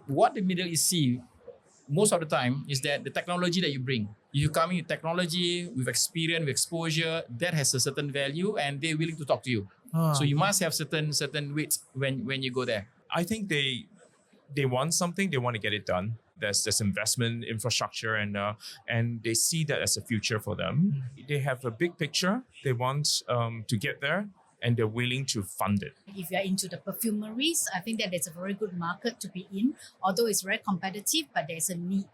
what the Middle East see most of the time is that the technology that you bring, you come in with technology, with experience, with exposure, that has a certain value, and they're willing to talk to you. So you must have certain weights when you go there. I think they want something, they want to get it done. There's investment, infrastructure, and they see that as a future for them. They have a big picture. They want to get there, and they're willing to fund it. If you're into the perfumeries, I think that it's a very good market to be in, although it's very competitive, but there's a need.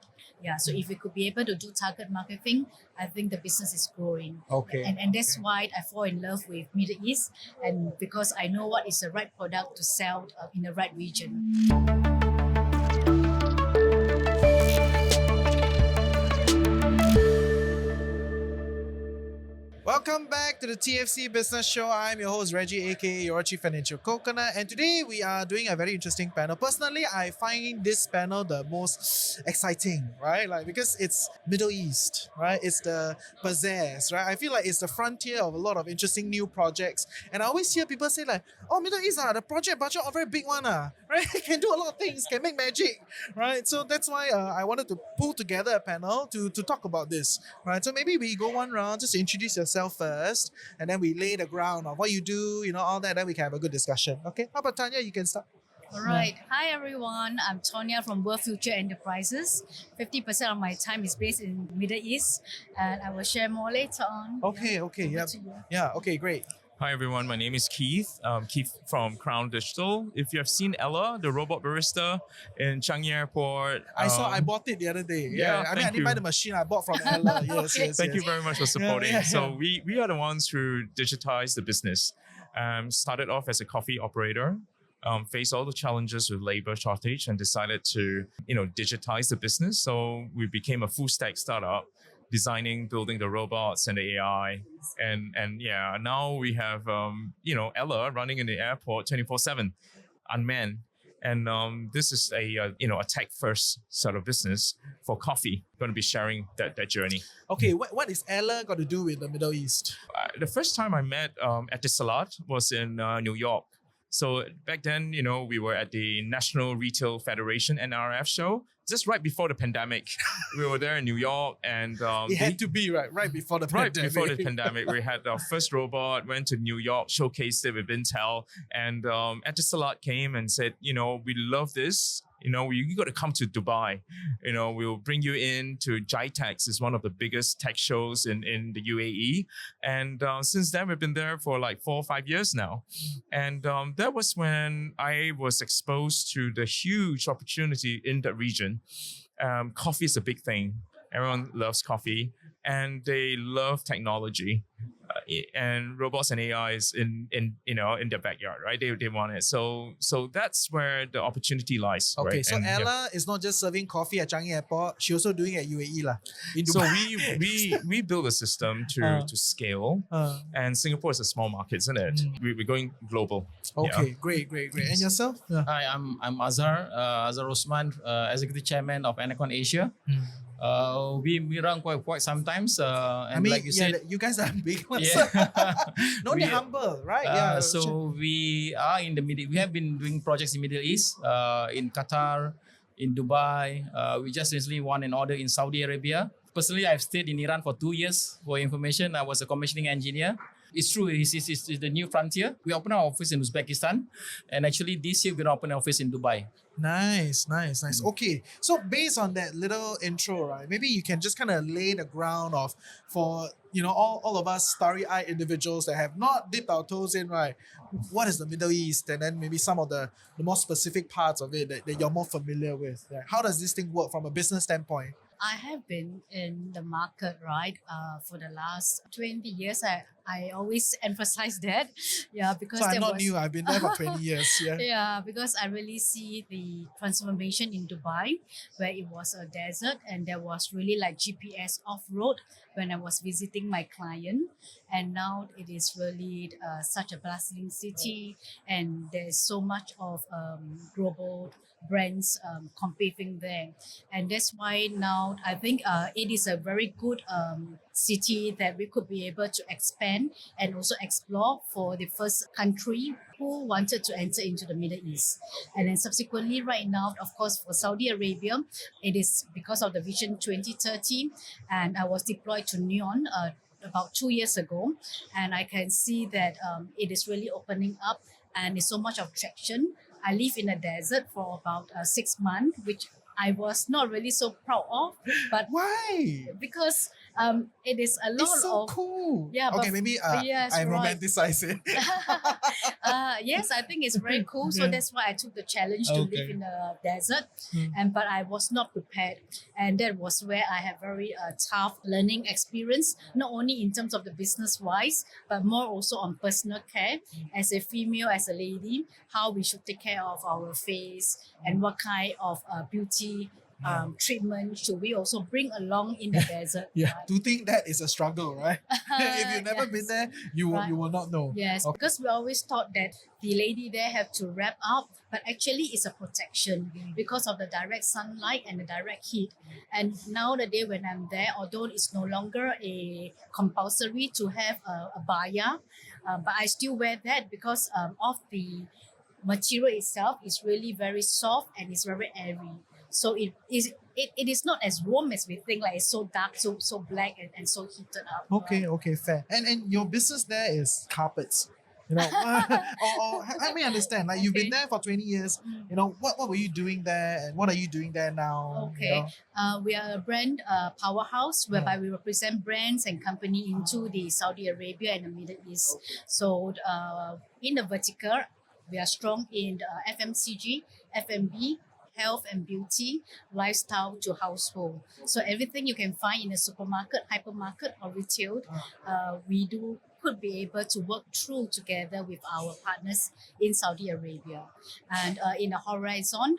Yeah, so if we could be able to do target marketing, I think the business is growing. Okay. And that's why I fall in love with Middle East, and because I know what is the right product to sell in the right region. Welcome back to the TFC Business Show. I'm your host Reggie, aka your Chief Financial Coconut, and today we are doing a very interesting panel. Personally, I find this panel the most exciting, right? Like because it's Middle East, right? It's the pizzazz, right? I feel like it's the frontier of a lot of interesting new projects. And I always hear people say like, "Oh, Middle East, the project budget are very big one, right? Can do a lot of things, can make magic, right?" So that's why I wanted to pull together a panel to talk about this, right? So maybe we go one round, just introduce yourself first, and then we lay the ground of what you do, all that, then we can have a good discussion. Okay, how about Tonya? You can start. All right. Hi, everyone. I'm Tonya from World Future Enterprises. 50% of my time is based in Middle East, and I will share more later on. Okay, yeah, okay, great. Hi everyone, my name is Keith. Keith from Crown Digital. If you have seen Ella, the robot barista in Changi Airport, I bought it the other day. I didn't buy the machine. I bought from Ella. Yes. Thank you very much for supporting. Yeah. So we are the ones who digitize the business. Started off as a coffee operator. Faced all the challenges with labor shortage and decided to digitize the business. So we became a full stack startup, designing, building the robots and the AI, and now we have Ella running in the airport 24/7, unmanned, and this is a tech first sort of business for coffee. Going to be sharing that journey. Okay, what is Ella got to do with the Middle East? The first time I met Etisalat was in New York. So back then, we were at the National Retail Federation NRF show, just right before the pandemic. We were there in New York, and it had to be right before the pandemic. Right before the pandemic, we had our first robot, went to New York, showcased it with Intel, and Etisalat came and said, we love this. You got to come to Dubai. We'll bring you in to GITEX. Is one of the biggest tech shows in the UAE. And since then, we've been there for like 4 or 5 years now. And that was when I was exposed to the huge opportunity in that region. Coffee is a big thing. Everyone loves coffee, and they love technology. And robots and AIs in their backyard, right? They want it. So that's where the opportunity lies. Okay, right? so and, Ella is not just serving coffee at Changi Airport; she also doing it at UAE lah. So we build a system to scale, and Singapore is a small market, isn't it? We're going global. Okay, great. And yourself? Yeah. Hi, I'm Azhar Osman, Executive Chairman of Enercon Asia. We run quite sometimes. And like you said, you guys are big ones. Yeah. No, they're humble, right? So we are in the middle. We have been doing projects in Middle East, in Qatar, in Dubai. We just recently won an order in Saudi Arabia. Personally, I've stayed in Iran for 2 years. For information, I was a commissioning engineer. It's true, it's the new frontier. We opened our office in Uzbekistan, and actually this year we're going to open an office in Dubai. Nice. Okay, so based on that little intro, right, maybe you can just kind of lay the ground of for all of us starry-eyed individuals that have not dipped our toes in, right? What is the Middle East, and then maybe some of the more specific parts of it that you're more familiar with. Right? How does this thing work from a business standpoint? I have been in the market, right, for the last 20 years. I always emphasize that. Yeah, because so I'm not new. I've been there for 20 years. Yeah. Yeah, because I really see the transformation in Dubai, where it was a desert and there was really like GPS off-road when I was visiting my client. And now it is really such a bustling city, and there's so much of global brands competing there. And that's why now I think it is a very good city that we could be able to expand expand and also explore for the first country who wanted to enter into the Middle East. And then subsequently, right now, of course, for Saudi Arabia, it is because of the Vision 2030, and I was deployed to Neon about 2 years ago, and I can see that it is really opening up and there's so much of traction. I live in a desert for about 6 months, which I was not really so proud of, but Why? because it is a lot It's so of cool. Yeah, Okay, but- maybe yes, I right. romanticize it. yes, I think it's very cool. So Yeah. that's why I took the challenge to Okay. live in the desert, Hmm. but I was not prepared, and that was where I have very tough learning experience, not only in terms of the business wise, but more also on personal care as a female, as a lady, how we should take care of our face and what kind of beauty treatment should we also bring along in the desert. Yeah, right? to think that is a struggle, right? If you've never Yes. been there, you Right. will not know. Yes, Okay. because we always thought that the lady there have to wrap up, but actually it's a protection because of the direct sunlight and the direct heat. And now the day when I'm there, although it's no longer a compulsory to have a baya, but I still wear that because of the material itself is really very soft and it's very airy. So it is not as warm as we think, like it's so dark, so black and so heated up. Okay, right? okay, fair. And your business there is carpets. You know, or help me understand. Like you've been Okay. there for 20 years. You know, what were you doing there, and what are you doing there now? you Okay. know? We are a brand powerhouse whereby we represent brands and company into the Saudi Arabia and the Middle East. So in the vertical, we are strong in FMCG, F&B, health and beauty, lifestyle to household. So everything you can find in a supermarket, hypermarket or retail, we could be able to work through together with our partners in Saudi Arabia. And in the horizon,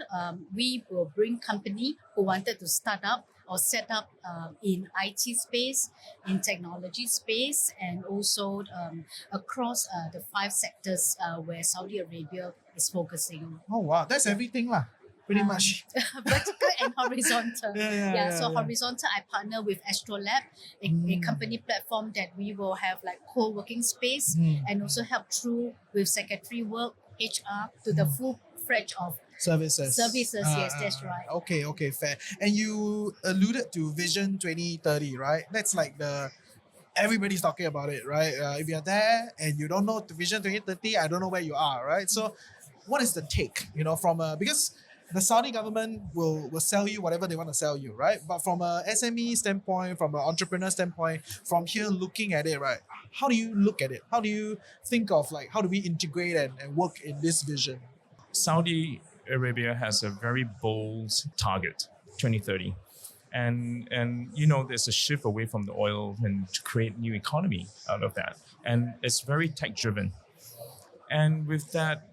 we will bring company who wanted to start up or set up in IT space, in technology space, and also across the 5 sectors where Saudi Arabia is focusing. Oh wow, that's everything lah. Pretty much. Vertical and horizontal. Yeah, So yeah. horizontal, I partner with Astrolab, a company platform that we will have like co-working space and also help through with secretary work, HR to the full fledged of Services. Yes, that's right. Okay, fair. And you alluded to Vision 2030, right? That's like everybody's talking about it, right? If you're there and you don't know the Vision 2030, I don't know where you are, right? So what is the take, from because the Saudi government will sell you whatever they want to sell you, right? But from a SME standpoint, from an entrepreneur standpoint, from here looking at it, right? How do you look at it? How do you think of like, how do we integrate and work in this vision? Saudi Arabia has a very bold target, 2030. And there's a shift away from the oil and to create new economy out of that. And it's very tech driven. And with that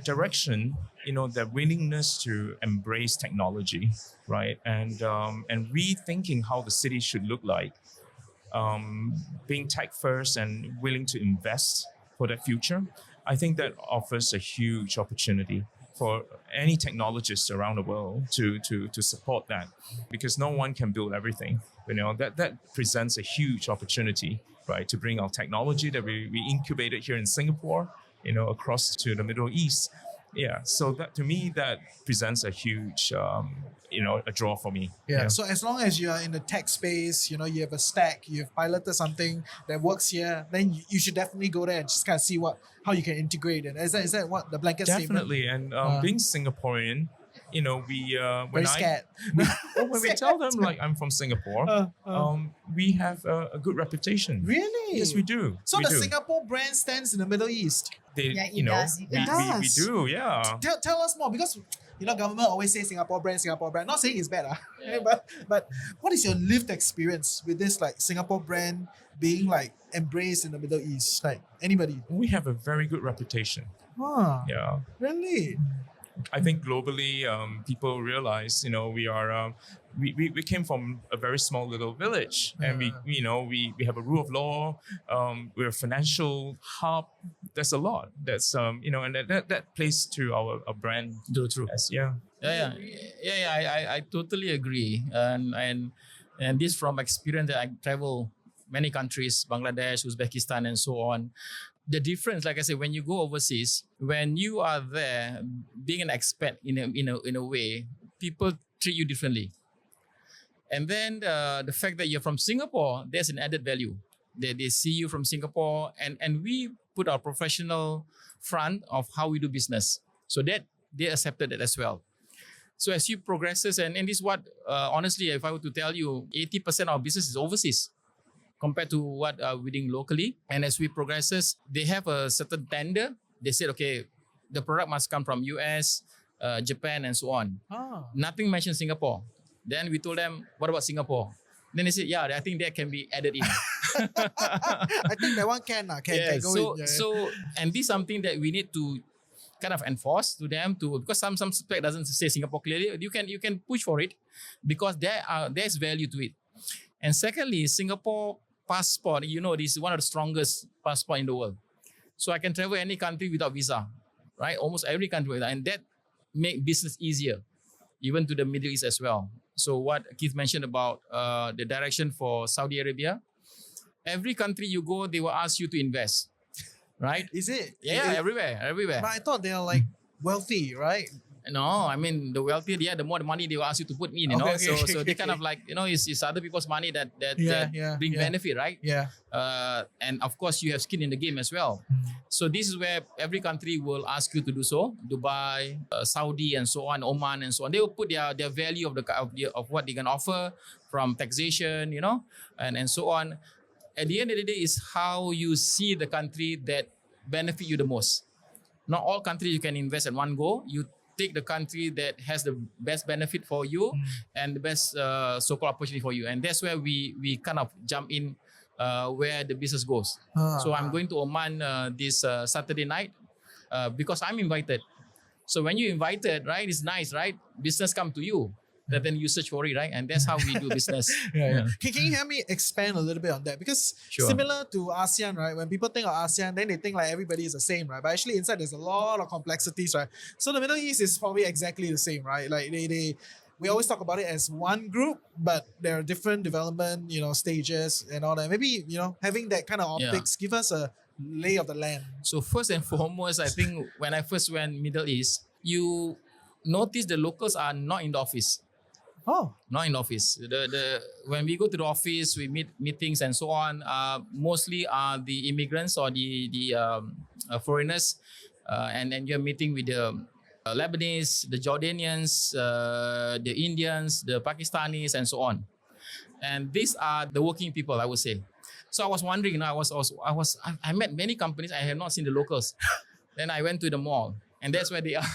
direction, the willingness to embrace technology, right? And rethinking how the city should look like, being tech first and willing to invest for that future, I think that offers a huge opportunity for any technologists around the world to support that, because no one can build everything. That presents a huge opportunity, right, to bring our technology that we incubated here in Singapore, across to the Middle East. Yeah, so that to me that presents a huge, a draw for me. Yeah. So as long as you are in the tech space, you have a stack, you've piloted something that works here, then you should definitely go there and just kind of see how you can integrate it. Is that what the blanket statement? Definitely, and being Singaporean, we Very when scared. when we tell them like I'm from Singapore, we have a good reputation. Really? Yes, we do. So we the do. Singapore brand stands in the Middle East. Yeah, it we does. we do, yeah. Tell us more, because government always say Singapore brand. Not saying it's bad, but what is your lived experience with this like Singapore brand being like embraced in the Middle East? Like anybody? We have a very good reputation. Huh? Yeah. Really? I think globally, people realize, we are, we came from a very small little village, and we have a rule of law. We're a financial hub. There's a lot. That's and that plays to our brand. True. Yeah. I totally agree, and this from experience that I travel many countries, Bangladesh, Uzbekistan, and so on. The difference, like I said, when you go overseas, when you are there, being an expat in a way, people treat you differently. And then the fact that you're from Singapore, there's an added value. They see you from Singapore, and we put our professional front of how we do business, so that they accepted it as well. So as you progresses, and this is what, honestly, if I were to tell you, 80% of our business is overseas compared to what we're doing locally. And as we progresses, they have a certain tender. They said, okay, the product must come from US, Japan, and so on. Nothing mentioned Singapore. Then we told them, what about Singapore? Then they said, yeah, I think that can be added in. I think that one can go in. Yeah. So, and this is something that we need to kind of enforce to them, because some spec doesn't say Singapore clearly. You can push for it because there's value to it. And secondly, Singapore passport, this is one of the strongest passport in the world. So I can travel any country without visa, right? Almost every country, and that make business easier, even to the Middle East as well. So what Keith mentioned about the direction for Saudi Arabia, every country you go, they will ask you to invest, right? Is it? Yeah, everywhere. But I thought they are like wealthy, right? No, I mean the wealthier, the more the money they will ask you to put in, so they kind of like, it's other people's money that bring benefit, right? Yeah. And of course you have skin in the game as well. So this is where every country will ask you to do so. Dubai, Saudi, and so on, Oman, and so on. They will put their value of what they can offer from taxation, and so on. At the end of the day, is how you see the country that benefit you the most. Not all countries you can invest at one go. You take the country that has the best benefit for you and the best so-called opportunity for you. And that's where we kind of jump in where the business goes. So I'm going to Oman this Saturday night because I'm invited. So when you're invited, right, it's nice, right? Business come to you. Then you search for it, right? And that's how we do business. Yeah. Can you help me expand a little bit on that? Because similar to ASEAN, right? When people think of ASEAN, then they think like everybody is the same, right? But actually inside there's a lot of complexities, right? So the Middle East is probably exactly the same, right? Like we always talk about it as one group, but there are different development, stages and all that. Maybe, having that kind of optics, give us a lay of the land. So first and foremost, I think when I first went Middle East, you notice the locals are not in the office. Oh, not in the office. When we go to the office, we meetings and so on. Mostly are the immigrants or the foreigners, and then you're meeting with the Lebanese, the Jordanians, the Indians, the Pakistanis, and so on. And these are the working people, I would say. So I was wondering, I met many companies. I have not seen the locals. Then I went to the mall. And that's where they are.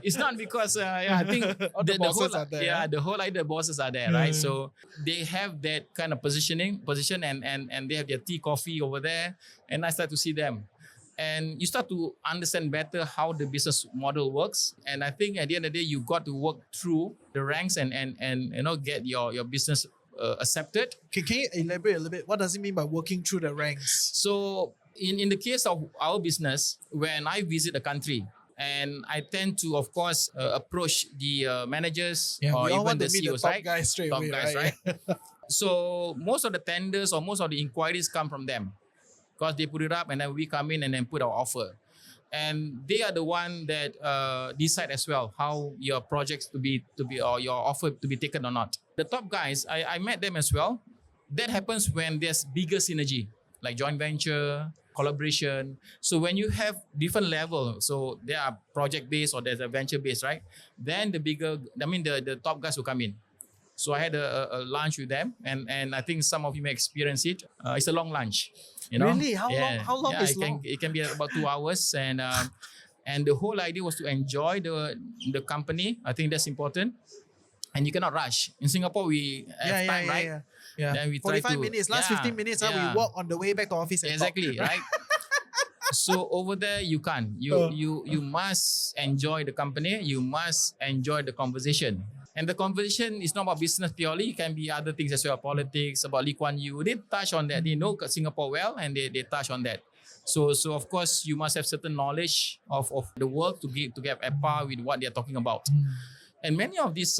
It's not because I think the bosses are there. Yeah, the whole idea, the bosses are there, right? So they have that kind of position, and they have their tea, coffee over there. And I start to see them, and you start to understand better how the business model works. And I think at the end of the day, you got to work through the ranks and get your business accepted. Can you elaborate a little bit? What does it mean by working through the ranks? So in the case of our business, when I visit a country, and I tend to, of course, approach the managers or even the CEOs, top right? Guys straight top away, guys, right? So most of the tenders or most of the inquiries come from them because they put it up, and then we come in and then put our offer. And they are the one that decide as well how your projects to be or your offer to be taken or not. The top guys, I met them as well. That happens when there's bigger synergy, like joint venture, collaboration. So when you have different level, so there are project based or there's a venture based, right? Then the top guys will come in. So I had a lunch with them, and I think some of you may experience it. It's a long lunch, Really? How long is long? It can be about 2 hours, and the whole idea was to enjoy the company. I think that's important, and you cannot rush. In Singapore, we have time, right? Yeah. Then we try 45 minutes, last 15 minutes, we walk on the way back to office. Exactly, right? So over there, you can't. You must enjoy the company. You must enjoy the conversation. And the conversation is not about business purely. It can be other things as well, politics, about Lee Kuan Yew. They touch on that. They know Singapore well, and they touch on that. So of course, you must have certain knowledge of the world to get at par with what they're talking about. And many of these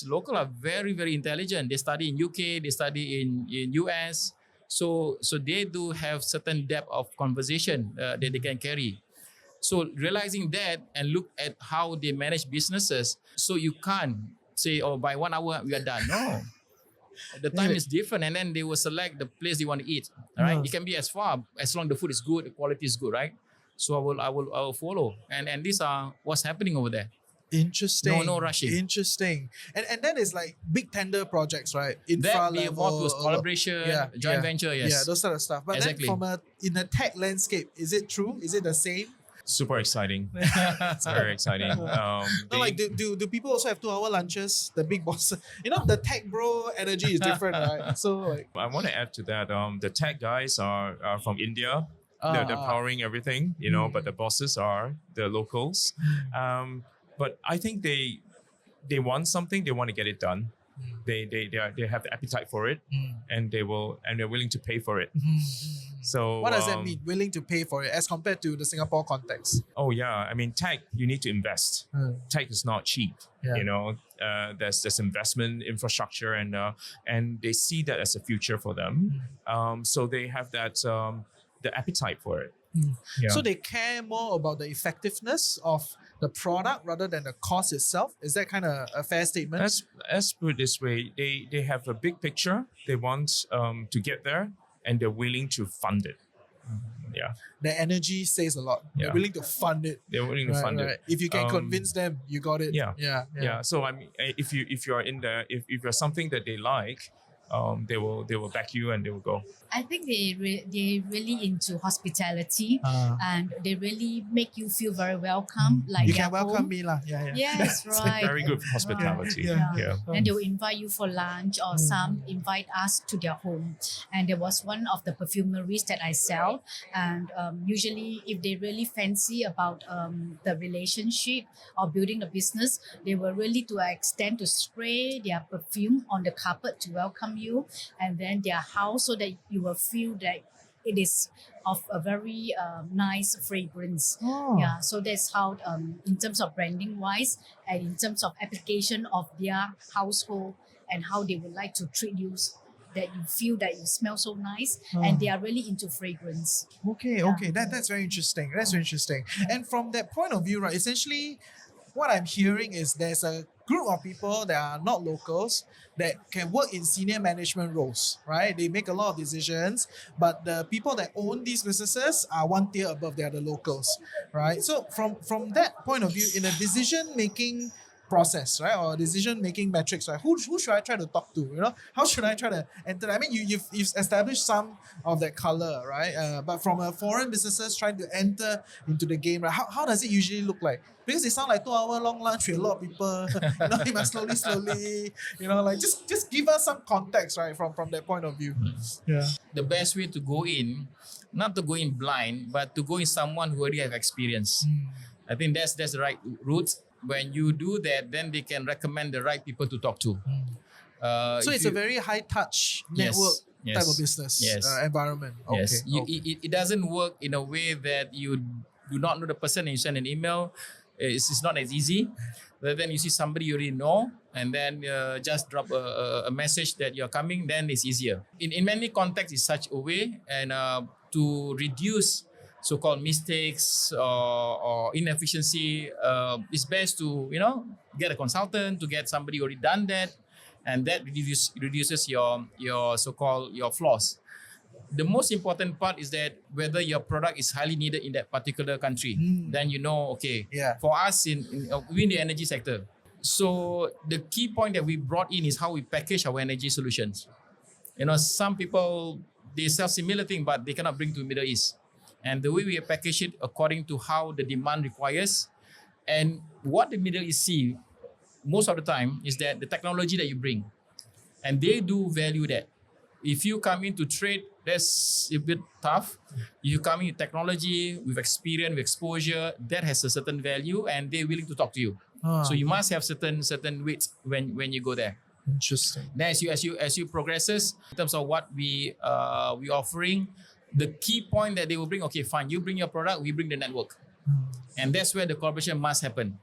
local are very, very intelligent. They study in UK, they study in US. So they do have certain depth of conversation that they can carry. So realizing that and look at how they manage businesses. So you can't say, oh, by 1 hour we are done. No. The time is different, and then they will select the place they want to eat. All right. It can be as far as long as the food is good, the quality is good, right? So I will follow. And these are what's happening over there. Interesting. No rushing. Interesting. And that is like big tender projects, right? Infra That be level, more to collaboration, joint venture, yes. Yeah, those sort of stuff. But Exactly. then in the tech landscape, is it true? Is it the same? Super exciting. It's very exciting. No, like do people also have 2-hour lunches? The big boss, the tech bro energy is different, right? So like, I want to add to that. The tech guys are from India. They're powering everything, but the bosses are the locals. But I think they want something. They want to get it done. They have the appetite for it, and they're willing to pay for it. So what does that mean? Willing to pay for it as compared to the Singapore context? Oh yeah, I mean tech. You need to invest. Tech is not cheap. Yeah. There's investment infrastructure, and they see that as a future for them. So they have that the appetite for it. Yeah. So they care more about the effectiveness of the product rather than the cost itself. Is that kind of a fair statement? Let's put it this way: they have a big picture. They want to get there, and they're willing to fund it. Yeah, the energy says a lot. They're willing to fund it. They're willing to fund it. If you can convince them, you got it. Yeah. So I mean, if you're something that they like, they will back you and they will go. I think they really into hospitality, and they really make you feel very welcome. Like you their can welcome home. me lah. Yeah. Yes, right. Very good hospitality. Right. Yeah. Then they will invite you for lunch, or some invite us to their home. And there was one of the perfumeries that I sell, and usually if they really fancy about the relationship or building a business, they will really to extend to spray their perfume on the carpet to welcome you, and then their house, so that you will feel that it is of a very nice fragrance. Yeah, so that's how in terms of branding wise, and in terms of application of their household, and how they would like to treat you, that you feel that you smell so nice, and they are really into fragrance. Okay. That's very interesting. And from that point of view, right, essentially what I'm hearing is there's a group of people that are not locals that can work in senior management roles, right? They make a lot of decisions, but the people that own these businesses are one tier above. They are the locals, right? So from that point of view, in a decision-making process, right, or decision-making metrics, right, who should I try to talk to? How should I try to enter? I mean, you've established some of that color, right? But from a foreign businesses trying to enter into the game, right, how does it usually look like? Because it sounds like 2-hour long lunch with a lot of people. You must slowly, like just give us some context, right, from that point of view. Yeah. The best way to go in, not to go in blind, but to go in someone who already have experience. I think that's the right route. When you do that, then they can recommend the right people to talk to. So it's a very high touch network type of business environment. Okay. Yes. It doesn't work in a way that you do not know the person and you send an email. It's not as easy. But then you see somebody you already know, and then just drop a message that you're coming, then it's easier. In many contexts, it's such a way, and to reduce so-called mistakes or inefficiency, it's best to get a consultant, to get somebody who already done that, and that reduces your so-called your flaws. The most important part is that whether your product is highly needed in that particular country, then for us within the energy sector. So the key point that we brought in is how we package our energy solutions. Some people, they sell similar thing, but they cannot bring to Middle East. And the way we package it according to how the demand requires, and what the Middle East see most of the time is that the technology that you bring, and they do value that. If you come into trade, that's a bit tough. If you come in with technology, with experience, with exposure, that has a certain value, and they're willing to talk to you. So you must have certain weights when you go there. Interesting. Then as you progresses in terms of what we offering, the key point that they will bring, okay, fine, you bring your product, we bring the network. And that's where the collaboration must happen.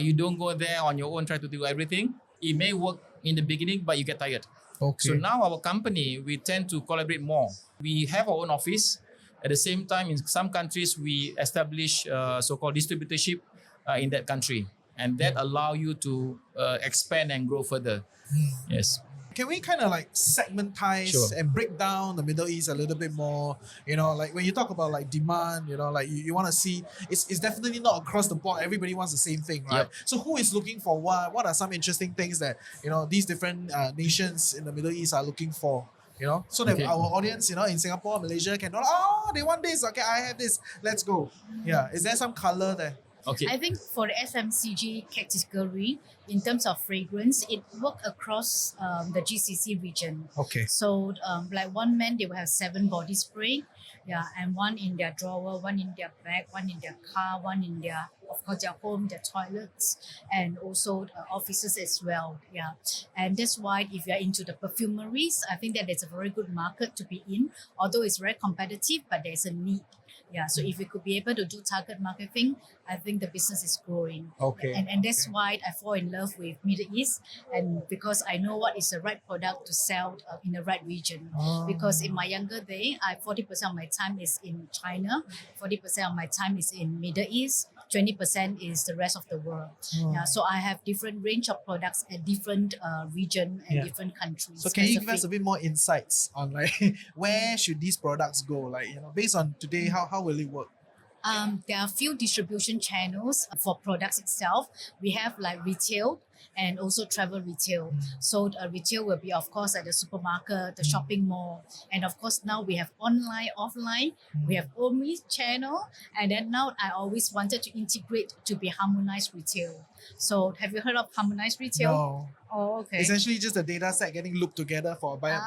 You don't go there on your own, try to do everything. It may work in the beginning, but you get tired. Okay. So now our company, we tend to collaborate more. We have our own office. At the same time, in some countries, we establish so-called distributorship in that country. And that allow you to expand and grow further. Yes. Can we kind of like segmentize Sure. and break down the Middle East a little bit more? You know, like when you talk about like demand, you know, like you want to see, it's definitely not across the board. Everybody wants the same thing, right? Yep. So who is looking for what? What are some interesting things that, you know, these different nations in the Middle East are looking for? You know, so that Okay. our audience, you know, in Singapore, Malaysia can know, oh, they want this. Okay, I have this. Let's go. Yeah. Is there some color there? Okay. I think for the FMCG category, in terms of fragrance, it worked across the GCC region. Okay. So, like one man, they will have 7 body spray, yeah, and one in their drawer, one in their bag, one in their car, one in their, of course, their home, their toilets, and also offices as well, yeah. And that's why if you're into the perfumeries, I think that it's a very good market to be in, although it's very competitive, but there's a need. Yeah, so if we could be able to do target marketing, I think the business is growing. Okay. And that's why I fall in love with Middle East, and because I know what is the right product to sell in the right region. Because in my younger day, 40% of my time is in China, 40% of my time is in Middle East, 20% is the rest of the world. Yeah, so I have different range of products at different region and Yeah. different countries. So can you give us specific. a bit more insights on like where should these products go? Like, you know, based on today, how will it work? There are a few distribution channels for products itself. We have like retail and also travel retail. So retail will be, of course, at the supermarket, the shopping mall. And of course, now we have online, offline. We have omni-channel. And then now I always wanted to integrate to be harmonized retail. So have you heard of harmonized retail? No. Oh, okay. Essentially just the data set getting looped together for better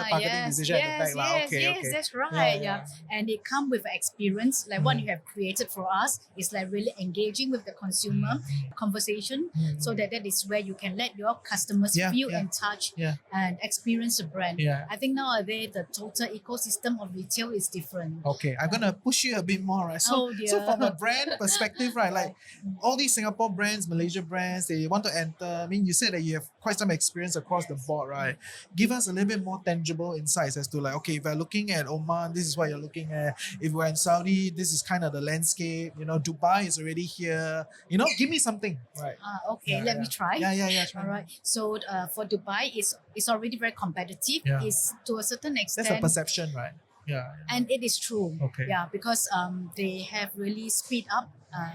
marketing decision at the back. Like, okay, yes, okay. that's right. Yeah. And it comes with experience. Like what you have created for us is like really engaging with the consumer conversation, so that is where you can let your customers Yeah, feel yeah, and touch yeah. and experience the brand. Yeah. I think nowadays the total ecosystem of retail is different. Okay, I'm gonna push you a bit more, right? So, Oh, dear. so from a brand perspective, right, like all these Singapore brands, Malaysia brands, they want to enter. I mean, you said that you have quite some experience across the board, right? Give us a little bit more tangible insights as to like, okay, if we're looking at Oman, this is what you're looking at. If we're in Saudi, this is kind of the landscape. You know, Dubai is already here. You know, give me something, right? Okay, Yeah, let yeah. me try. Yeah. Sure. All right. So for Dubai, it's already very competitive. Yeah. It's to a certain extent. That's a perception, right? Yeah. And it is true. Okay. Yeah, because they have really speed up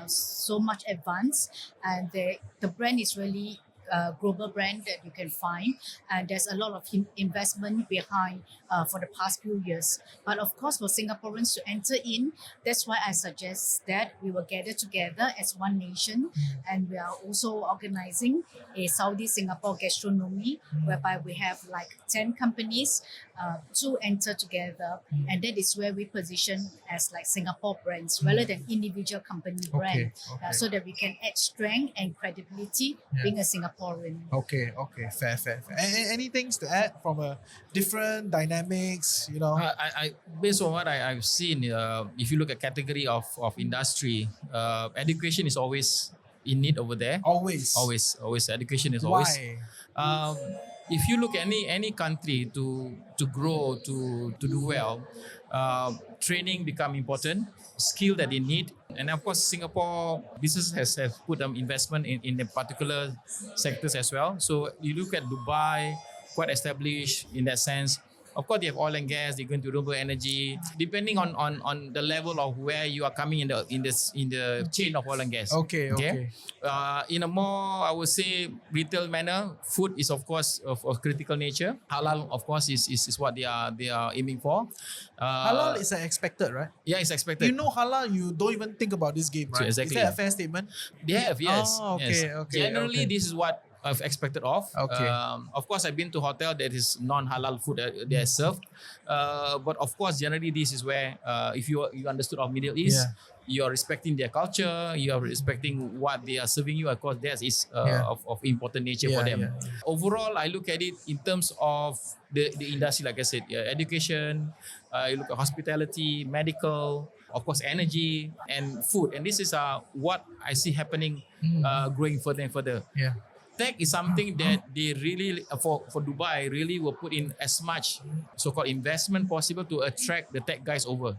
so much advance, and the brand is really a global brand that you can find, and there's a lot of investment behind for the past few years. But of course, for Singaporeans to enter in, that's why I suggest that we will gather together as one nation, and we are also organizing a Saudi Singapore gastronomy, whereby we have like 10 companies to enter together, and that is where we position as like Singapore brands rather than individual company brand, okay. so that we can add strength and credibility being a Singaporean. Okay, fair. Any things to add from a different dynamics, you know? I based on what I've seen, if you look at category of industry, education is always in need over there. Always. Education is Why? always. If you look at any country to grow, to do well, training become important, skill that they need. And of course, Singapore business has put investment in the particular sectors as well. So you look at Dubai, quite established in that sense. Of course, they have oil and gas. They're going to renewable energy. Depending on the level of where you are coming in the chain of oil and gas. Okay. In a more, I would say, retail manner, food is of course of critical nature. Halal, of course, is what they are aiming for. Halal is expected, right? Yeah, it's expected. You know halal, you don't even think about this game, right? So exactly. Is that a fair statement? They have, yes. Oh, okay, yes. okay, Generally, okay. this is what I've expected of. Okay. Of course, I've been to hotel that is non-halal food that they are served. But of course, generally, this is where if you understood of Middle East, you are respecting their culture, you are respecting what they are serving you. Of course, that is of important nature for them. Overall, I look at it in terms of the industry, like I said, education, you look at hospitality, medical, of course, energy and food. And this is what I see happening growing further and further. Yeah. Tech is something that they really, for Dubai, really will put in as much so-called investment possible to attract the tech guys over.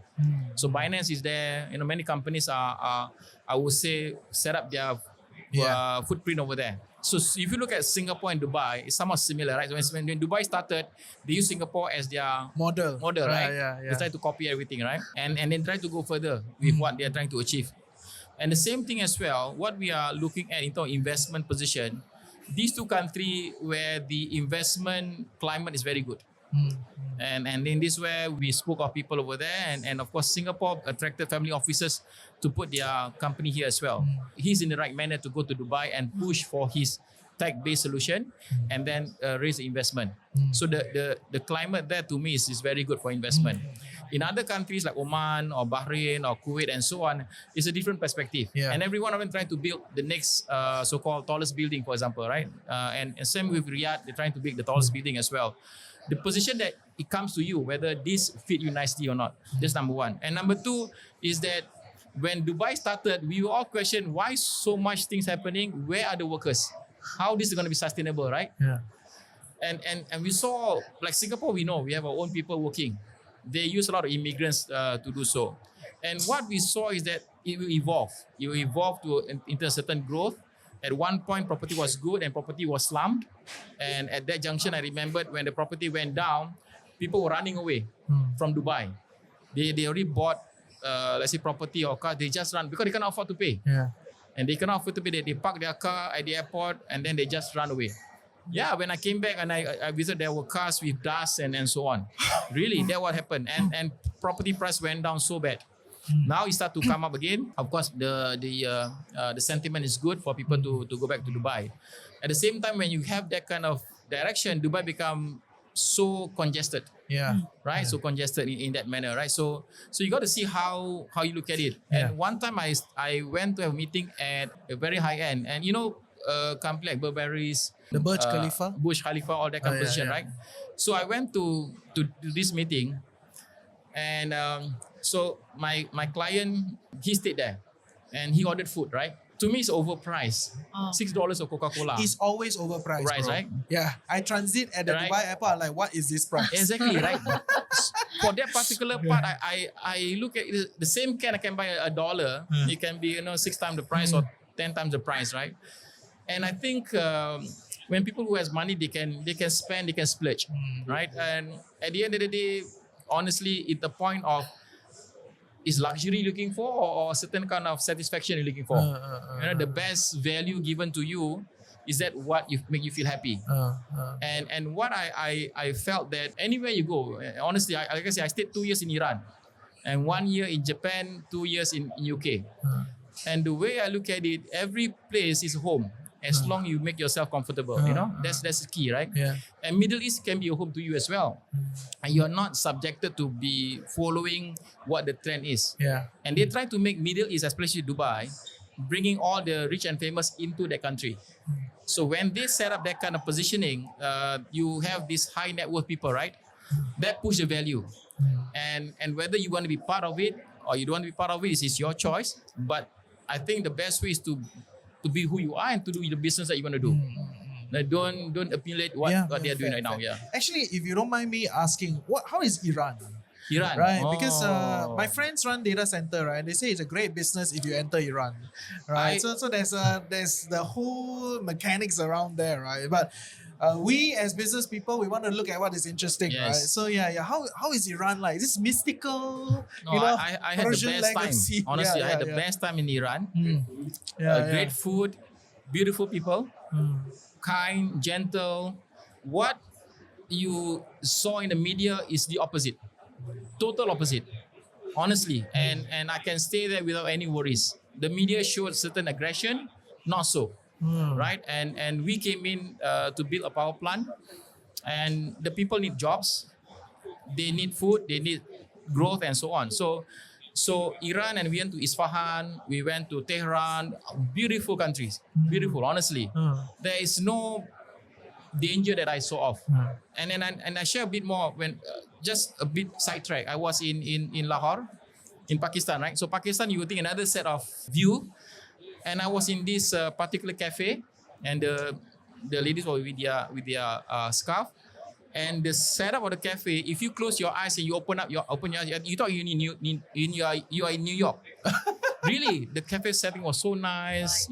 So Binance is there. Many companies are I would say, set up their footprint over there. So if you look at Singapore and Dubai, it's somewhat similar, right? When Dubai started, they use Singapore as their Model, right? Yeah. They try to copy everything, right? And then try to go further with what they are trying to achieve. And the same thing as well, what we are looking at in terms of investment position, these two countries where the investment climate is very good. And in this way, we spoke of people over there. And of course, Singapore attracted family offices to put their company here as well. He's in the right manner to go to Dubai and push for his tech-based solution and then raise the investment. So the climate there to me is very good for investment. In other countries like Oman or Bahrain or Kuwait and so on, it's a different perspective. And every one of them trying to build the next so-called tallest building, for example, right? And same with Riyadh, they're trying to build the tallest building as well. The position that it comes to you, whether this fit you nicely or not. That's number one. And number two is that when Dubai started, we all questioned why so much things happening. Where are the workers? How this is going to be sustainable, right? And we saw, like Singapore, we know we have our own people working. They use a lot of immigrants to do so. And what we saw is that it will evolve. It will evolve into a certain growth. At one point, property was good and property was slummed. And at that junction, I remembered when the property went down, people were running away from Dubai. They already bought, let's say, property or car. They just run because they cannot afford to pay. And they cannot afford to pay. They park their car at the airport and then they just run away. Yeah, when I came back and I visited, there were cars with dust and so on. Really, that what happened. And property price went down so bad. Now it start to come up again. Of course, the sentiment is good for people to go back to Dubai. At the same time, when you have that kind of direction, Dubai become so congested. Right? So congested in that manner, right? So you got to see how you look at it. And one time I went to a meeting at a very high end, and company like Burberry's, the Burj Khalifa, all that kind of position, right? So I went to this meeting, and so my client, he stayed there, and he ordered food, right? To me, it's overpriced. $6 of Coca-Cola. It's always overpriced, Price, bro. right? Yeah, I transit at the Dubai airport. I'm like, what is this price? Exactly, right? For that particular part, I look at it, the same can I can buy $1. It can be 6 times the price or 10 times the price, right? And I think when people who has money, they can spend, they can splurge, right? And at the end of the day, honestly, it's the point of is luxury looking for or a certain kind of satisfaction you're looking for. The best value given to you is that what make you feel happy. And what I felt that anywhere you go, honestly, like I say, I stayed 2 years in Iran and 1 year in Japan, 2 years in UK. And the way I look at it, every place is home. As long you make yourself comfortable, that's the key, right? And Middle East can be a home to you as well, and you are not subjected to be following what the trend is. And they try to make Middle East, especially Dubai, bringing all the rich and famous into the country. So when they set up that kind of positioning, you have these high net worth people, right? That push the value, and whether you want to be part of it or you don't want to be part of it is your choice. But I think the best way is to be who you are and to do the business that you want to do. Don't accumulate what they are doing right now. Actually, if you don't mind me asking, how is Iran? Iran, right? Because my friends run data center, right? They say it's a great business if you enter Iran, right? So there's the whole mechanics around there, right? But we as business people, we want to look at what is interesting, right? So how is Iran like? Is this mystical? No, I had the best time. Honestly, I had the best time in Iran. Great food, beautiful people, kind, gentle. What you saw in the media is the opposite. Total opposite, honestly. And I can stay there without any worries. The media showed certain aggression, not so. Right? And we came in to build a power plant, and the people need jobs, they need food, they need growth and so on. So Iran, and we went to Isfahan, we went to Tehran, beautiful countries, beautiful, honestly. There is no danger that I saw of. And then I share a bit more when just a bit sidetrack. I was in Lahore, in Pakistan, right? So Pakistan, you would think another set of view. And I was in this particular cafe, and the ladies were with their scarf. And the setup of the cafe, if you close your eyes and you open your eyes, you thought you are in New York. Really, the cafe setting was so nice.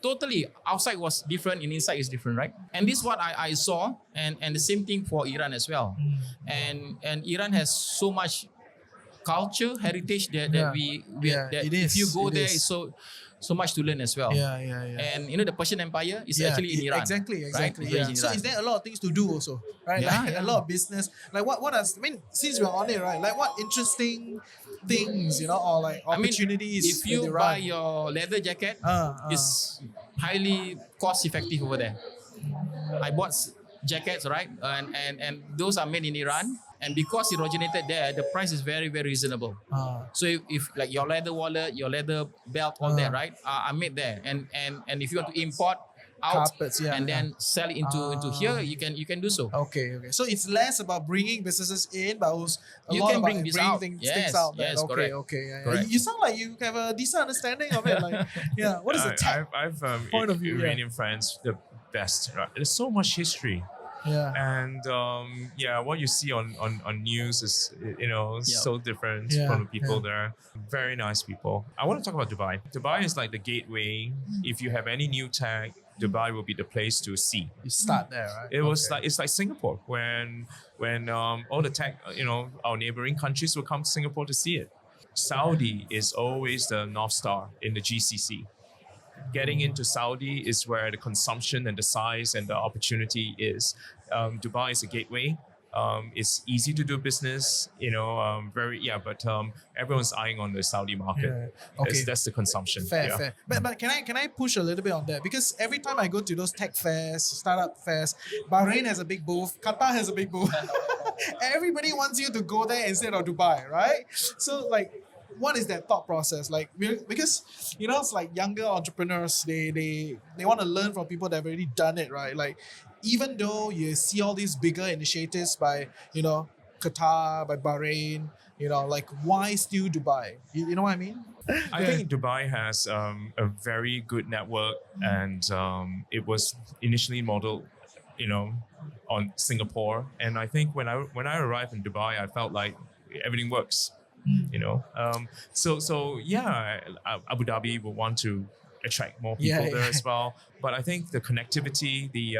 Totally outside was different and inside is different, right? And this is what I saw, and the same thing for Iran as well. And Iran has so much culture heritage that it if you is, go it there, is. it's so much to learn as well. And the Persian Empire is actually in Iran. Exactly. Right? Yeah. In So Iran. is there a lot of things to do also, right? Yeah, Like, yeah. a lot of business. Like since we're on it, right? Like what interesting things, or like opportunities if you with buy Iran? your leather jacket, it's highly cost effective over there. I bought jackets, right? And those are made in Iran. And because it originated there, the price is very, very reasonable. So if like your leather wallet, your leather belt, all that, right? Are made there. And if you want to import out Carpets, then sell it into here, you can do so. Okay. So it's less about bringing businesses in, but also a You lot can about bring this bringing out. things Yes, out. There. yes, Okay. correct. Yeah. Correct. You sound like you have a decent understanding of it. Like, what is the tech I've point of view? Iranian friends, the best. Right? There's so much history. And what you see on news is so different from the people there. Very nice people. I want to talk about Dubai. Dubai is like the gateway. If you have any new tech, Dubai will be the place to see. You start there, right? It's like Singapore when all the tech, our neighboring countries will come to Singapore to see it. Saudi is always the North Star in the GCC. Getting into Saudi is where the consumption and the size and the opportunity is. Dubai is a gateway. It's easy to do business, but everyone's eyeing on the Saudi market. Okay. That's the consumption. Fair. But can I push a little bit on that? Because every time I go to those tech fairs, startup fairs, Bahrain has a big booth, Qatar has a big booth. Everybody wants you to go there instead of Dubai, right? So like, what is that thought process like? Because it's like younger entrepreneurs, they want to learn from people that have already done it, right? Like, even though you see all these bigger initiatives by Qatar, by Bahrain, like, why still Dubai? You know what I mean? I think Dubai has a very good network, and it was initially modeled, on Singapore. And I think when I arrived in Dubai, I felt like everything works. Abu Dhabi will want to attract more people there as well. But I think the connectivity, the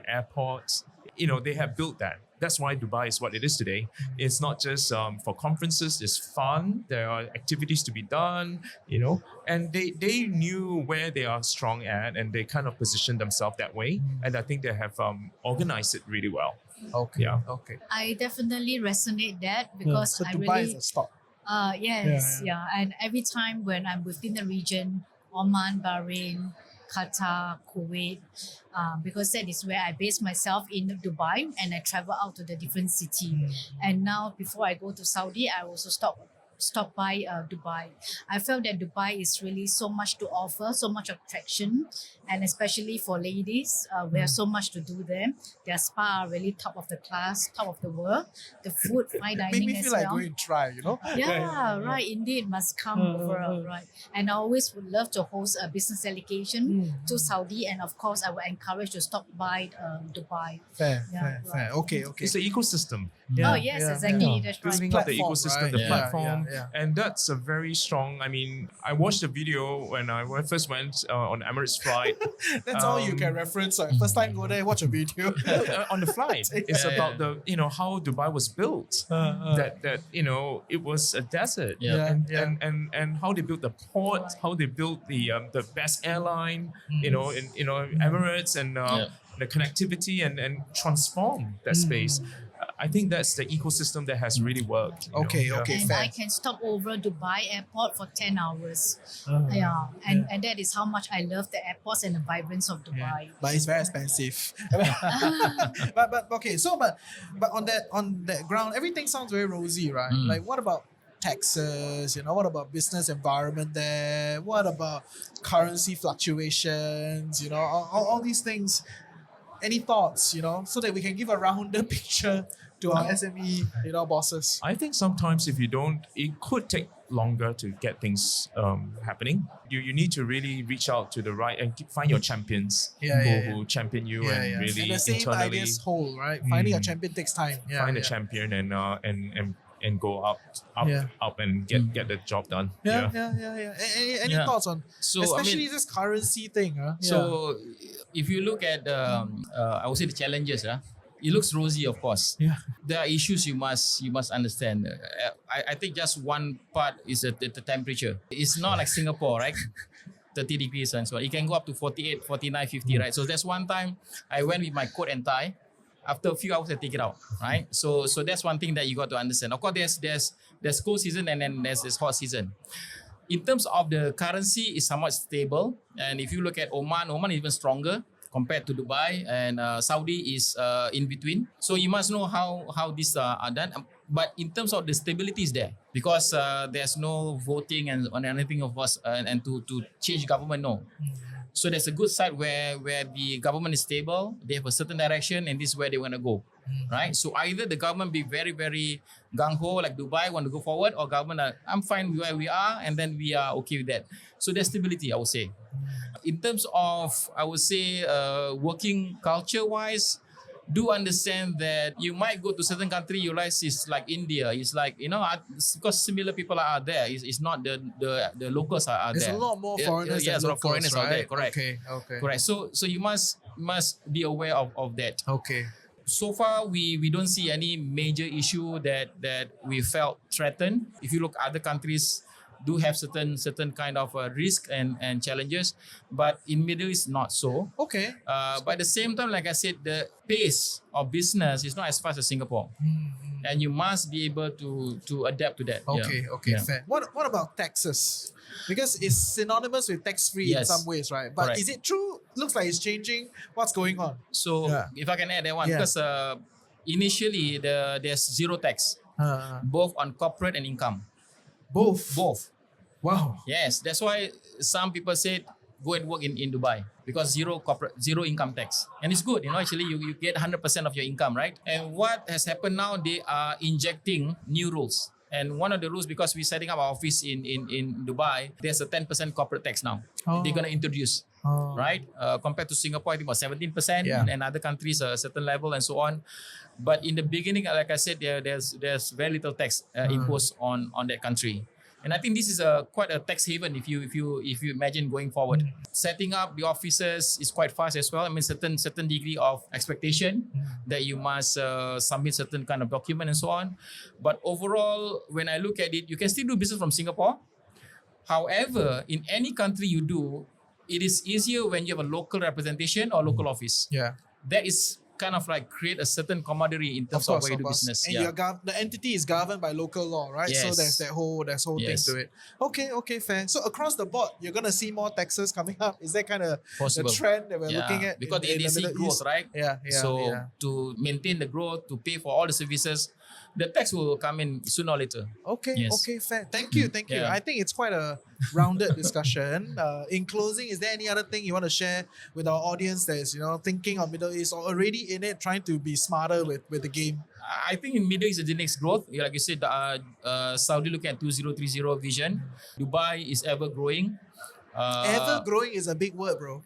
airports, they have built that. That's why Dubai is what it is today. It's not just for conferences, it's fun. There are activities to be done, and they knew where they are strong at, and they kind of positioned themselves that way. And I think they have organized it really well. Okay. Yeah. Okay. I definitely resonate that because So I Dubai really is a stop. yes, and every time when I'm within the region, Oman, Bahrain, Qatar, Kuwait, because that is where I base myself in Dubai, and I travel out to the different city. And now before I go to Saudi, I also stop by Dubai. I felt that Dubai is really so much to offer, so much attraction, and especially for ladies, we have so much to do there. Their spa are really top of the class, top of the world. The food, fine Make dining me as feel well. like going to try, Yeah, right. Indeed, must come over, right? And I always would love to host a business delegation to Saudi, and of course, I would encourage to stop by Dubai. Fair. Okay. It's the ecosystem. Oh yes, exactly. That's right. Building up the Platform, ecosystem, right? the Yeah, platform, yeah. and that's a very strong. I mean, I watched the video when I first went on Emirates flight. That's all you can reference. Right? First time go there, watch a video. On the flight, it's about the how Dubai was built. That it was a desert. And how they built the port, how they built the best airline. In Emirates, and the connectivity and transform that space. I think that's the ecosystem that has really worked. Okay, And fair. I can stop over Dubai airport for 10 hours. And that is how much I love the airports and the vibrance of Dubai. But it's very expensive. but okay, so but on that ground, everything sounds very rosy, right? Like, what about taxes? What about business environment there? What about currency fluctuations? All these things. Any thoughts? So that we can give a rounder picture to to our SME, bosses? I think sometimes if you don't, it could take longer to get things happening. You need to really reach out to the right and find your champions who champion you and really and the same internally ideas hold, right? Finding a champion takes time. find a champion and go up and get the job done. Any thoughts on especially this currency thing? So if you look at I would say the challenges, it looks rosy, of course. Yeah. There are issues you must understand. I think just one part is the temperature. It's not like Singapore, right? 30 degrees and so on. It can go up to 48, 49, 50, right? So there's one time I went with my coat and tie. After a few hours, I take it out, right? So that's one thing that you got to understand. Of course, there's cold season and then there's this hot season. In terms of the currency, it's somewhat stable. And if you look at Oman is even stronger compared to Dubai, and Saudi is in between. So you must know how these are done. But in terms of the stability is there because there's no voting and on anything of us and to change government, no. So there's a good side where the government is stable, they have a certain direction, and this is where they want to go, right? So either the government be very, very gung-ho, like Dubai, want to go forward, or government, I'm fine with where we are, and then we are okay with that. So there's stability, I would say. In terms of, I would say, working culture-wise, do understand that you might go to certain country, you realize it's like India. It's like, because similar people are there. It's not the locals are there. There's a lot more foreigners than a lot of locals, foreigners right? out there, correct. Okay. Correct. So you must be aware of that. Okay. So far, we don't see any major issue that we felt threatened. If you look at other countries, do have certain kind of risk and challenges, but in Middle East not so. Okay. But at the same time, like I said, the pace of business is not as fast as Singapore, and you must be able to adapt to that. Okay, fair. What about taxes? Because it's synonymous with tax-free in some ways, right? But Correct. Is it true? Looks like it's changing. What's going on? So if I can add that one, because initially there's zero tax, both on corporate and income. Both. Wow. Yes, that's why some people said go and work in Dubai because zero income tax, and it's good. Actually you get 100% of your income, right? And what has happened now? They are injecting new rules. And one of the rules, because we're setting up our office in Dubai, there's a 10% corporate tax now. They're going to introduce, right? Compared to Singapore, I think about 17%, and other countries a certain level and so on. But in the beginning, like I said, there's very little tax imposed on that country. And I think this is quite a tax haven if you imagine going forward. Setting up the offices is quite fast as well. I mean, certain degree of expectation that you must submit certain kind of document and so on. But overall, when I look at it, you can still do business from Singapore. However, in any country you do, it is easier when you have a local representation or local office. Yeah. That is kind of like create a certain camaraderie in terms of where you do business. And the entity is governed by local law, right? Yes. So there's that whole thing to it. Okay, fair. So across the board, you're gonna see more taxes coming up. Is that kind of the trend that we're looking at? Because they the see Middle growth, East? right? So to maintain the growth, to pay for all the services, the tax will come in sooner or later. Okay, fair. Thank you. Yeah. I think it's quite a rounded discussion. In closing, is there any other thing you want to share with our audience that is, thinking of Middle East or already in it, trying to be smarter with the game? I think in Middle East is the next growth. Like you said, Saudi looking at 2030 vision. Dubai is ever growing. Ever growing is a big word, bro.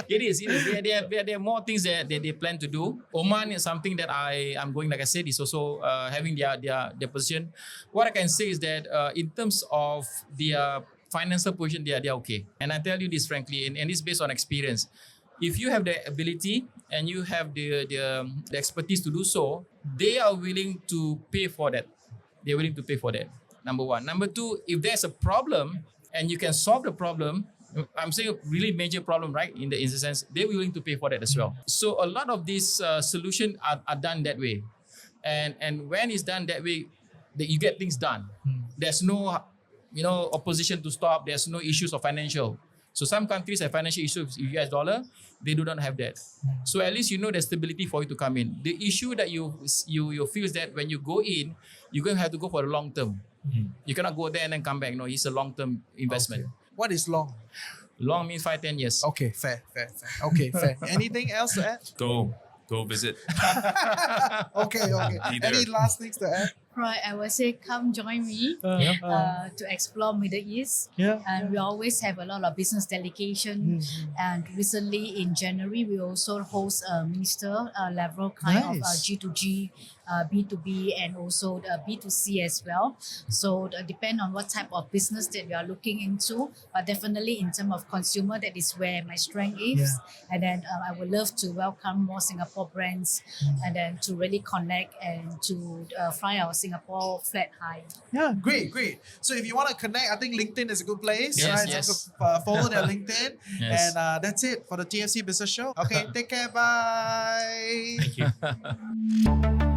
It is. There are more things that they plan to do. Oman is something that I'm going, like I said, is also having their position. What I can say is that in terms of their financial position, they are okay. And I tell you this frankly, and it's based on experience. If you have the ability and you have the expertise to do so, they are willing to pay for that. They're willing to pay for that. Number one. Number two, if there's a problem, and you can solve the problem, I'm saying a really major problem, right? In the sense, they're willing to pay for that as well. So a lot of these solutions are done that way. And when it's done that way, you get things done. There's no, opposition to stop. There's no issues of financial. So some countries have financial issues with US dollar. They do not have that. So at least there's stability for you to come in. The issue that you feel is that when you go in, you're going to have to go for the long term. You cannot go there and then come back. No, it's a long-term investment. Okay. What is long? Long means 5-10 years. Okay, fair. Okay, fair. Anything else to add? Go. go visit. Okay. Be there. Any last things to add? Right, I would say come join me to explore Middle East. Yeah. And we always have a lot of business delegation. And recently in January, we also host a minister level kind of Nice. G2G, B2B, and also the B2C as well. So depend on what type of business that we are looking into, but definitely in terms of consumer, that is where my strength is. And then I would love to welcome more Singapore brands and then to really connect and to fly our Singapore flat high. Yeah, great. So if you want to connect, I think LinkedIn is a good place, Yes, right? yes. So follow their LinkedIn. Yes. And that's it for the TFC Business Show. Okay, take care. Bye. Thank you.